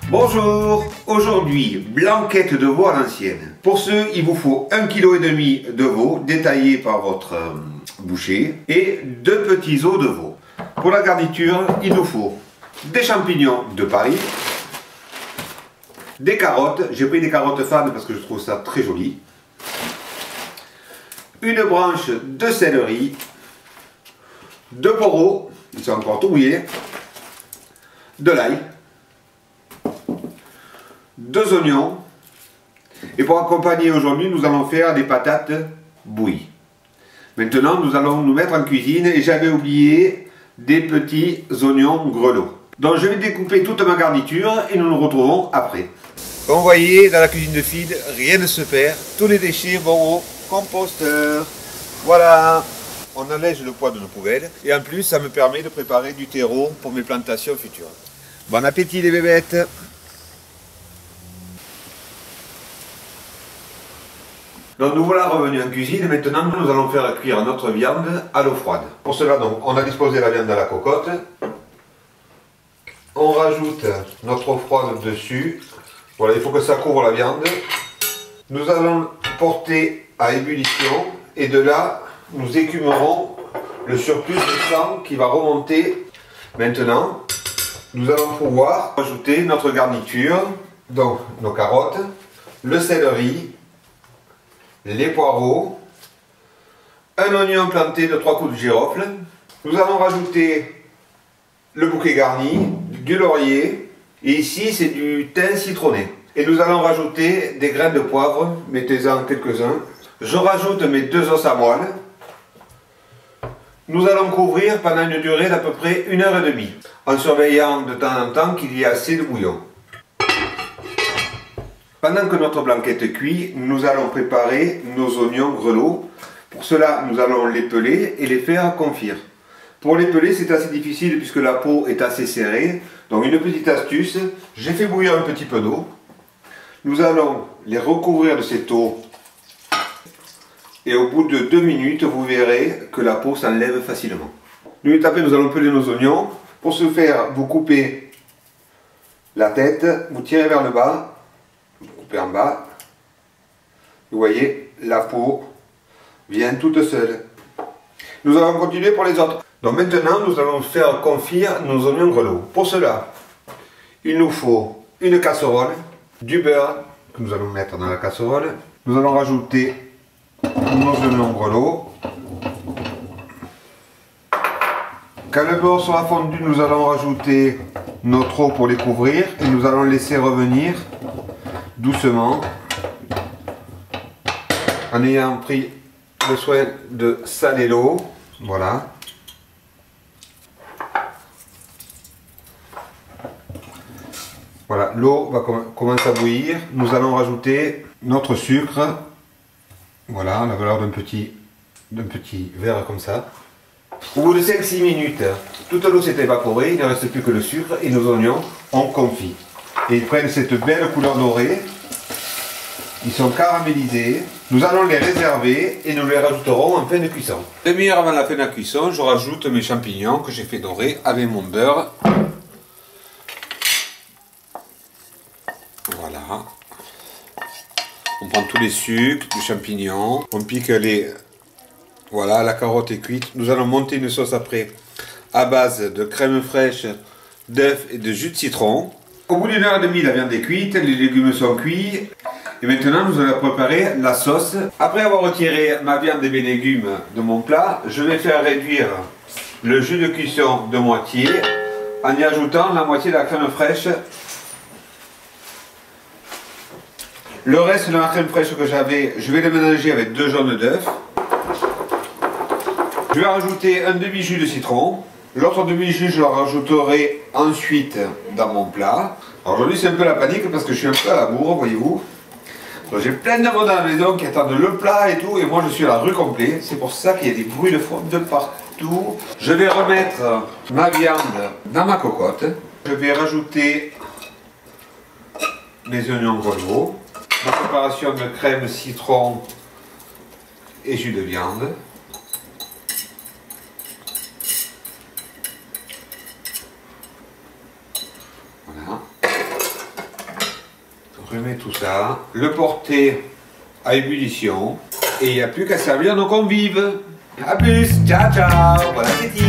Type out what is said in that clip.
Bonjour, aujourd'hui blanquette de veau à l'ancienne. Pour ce, il vous faut 1,5 kg de veau détaillé par votre boucher et 2 petits os de veau. Pour la garniture, il nous faut des champignons de Paris, des carottes, j'ai pris des carottes fades parce que je trouve ça très joli, une branche de céleri, 2 poireaux, ils sont encore tout mouillés, de l'ail, 2 oignons, et pour accompagner aujourd'hui nous allons faire des patates bouillies. Maintenant nous allons nous mettre en cuisine et j'avais oublié des petits oignons grelots. Donc je vais découper toute ma garniture et nous nous retrouvons après. Comme vous voyez, dans la cuisine de Phil, rien ne se perd, tous les déchets vont au composteur. Voilà, on allège le poids de nos poubelles et en plus ça me permet de préparer du terreau pour mes plantations futures. Bon appétit les bébêtes! Donc nous voilà revenus en cuisine. Maintenant nous allons faire cuire notre viande à l'eau froide. Pour cela donc on a disposé la viande à la cocotte. On rajoute notre eau froide dessus. Voilà, il faut que ça couvre la viande. Nous allons porter à ébullition et de là nous écumerons le surplus de sang qui va remonter. Maintenant nous allons pouvoir ajouter notre garniture, donc nos carottes, le céleri, les poireaux, un oignon planté de 3 coups de girofle. Nous allons rajouter le bouquet garni, du laurier, et ici c'est du thym citronné. Et nous allons rajouter des graines de poivre, mettez-en quelques-uns. Je rajoute mes 2 os à moelle. Nous allons couvrir pendant une durée d'à peu près 1h30, en surveillant de temps en temps qu'il y ait assez de bouillon. Pendant que notre blanquette cuit, nous allons préparer nos oignons grelots. Pour cela, nous allons les peler et les faire confire. Pour les peler, c'est assez difficile puisque la peau est assez serrée. Donc une petite astuce, j'ai fait bouillir un petit peu d'eau. Nous allons les recouvrir de cette eau. Et au bout de 2 minutes, vous verrez que la peau s'enlève facilement. 2 minutes après, nous allons peler nos oignons. Pour ce faire, vous coupez la tête, vous tirez vers le bas. Coupez en bas, vous voyez, la peau vient toute seule. Nous allons continuer pour les autres. Donc maintenant, nous allons faire confire nos oignons grelots. Pour cela, il nous faut une casserole, du beurre que nous allons mettre dans la casserole. Nous allons rajouter nos oignons grelots. Quand le beurre sera fondu, nous allons rajouter notre eau pour les couvrir et nous allons laisser revenir doucement, en ayant pris le soin de saler l'eau. Voilà. Voilà, l'eau va commencer à bouillir. Nous allons rajouter notre sucre. Voilà, la valeur d'un petit verre comme ça. Au bout de 5-6 minutes, toute l'eau s'est évaporée, il ne reste plus que le sucre et nos oignons ont confit. Et ils prennent cette belle couleur dorée. Ils sont caramélisés. Nous allons les réserver et nous les rajouterons en fin de cuisson. Demi-heure avant la fin de la cuisson, je rajoute mes champignons que j'ai fait dorer avec mon beurre. Voilà. On prend tous les sucres, les champignons. On pique les... Voilà, la carotte est cuite. Nous allons monter une sauce après à base de crème fraîche, d'œufs et de jus de citron. Au bout d'1 heure et demie, la viande est cuite, les légumes sont cuits. Et maintenant, nous allons préparer la sauce. Après avoir retiré ma viande et mes légumes de mon plat, je vais faire réduire le jus de cuisson de moitié en y ajoutant la moitié de la crème fraîche. Le reste de la crème fraîche que j'avais, je vais le mélanger avec 2 jaunes d'œufs. Je vais rajouter un demi-jus de citron. L'autre demi-jus, je le rajouterai ensuite dans mon plat. Alors aujourd'hui, c'est un peu la panique parce que je suis un peu à la bourre, voyez-vous. J'ai plein de monde à la maison qui attendent le plat et tout, et moi je suis à la rue complète. C'est pour ça qu'il y a des bruits de fond de partout. Je vais remettre ma viande dans ma cocotte. Je vais rajouter mes oignons grelots, ma préparation de crème, citron et jus de viande. Voilà. Je mets tout ça, le porter à ébullition et il n'y a plus qu'à servir nos convives. A plus, ciao ciao, bon appétit.